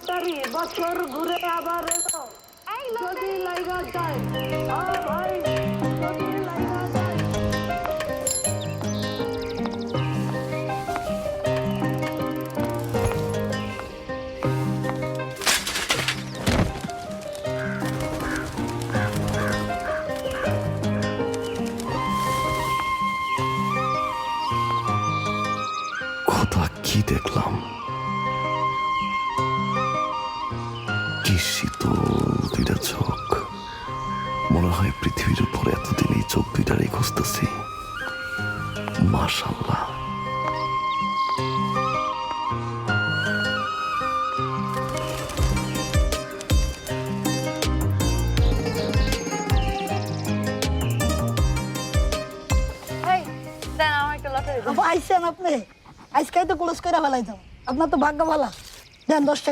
তাড়াতাড়ি বছর ঘুরে আবার এলো যদি লাইগা যায় ভাই যদি লাইগা যায় খোদা, কি দেখলাম! কি শীতল দুইটা চোখ! মনে হয় পৃথিবীর উপর এতদিন এই চোখ দুইটারই খুঁজতেছি। মাশাআল্লাহ। এই দেন আমার একটা লটারি দেন। আইসেন আপনি, আজকাই তো ক্লোজ করে ফেলাইতাম। আপনার তো ভাগ্য ভালো। দেন 10 টাকা।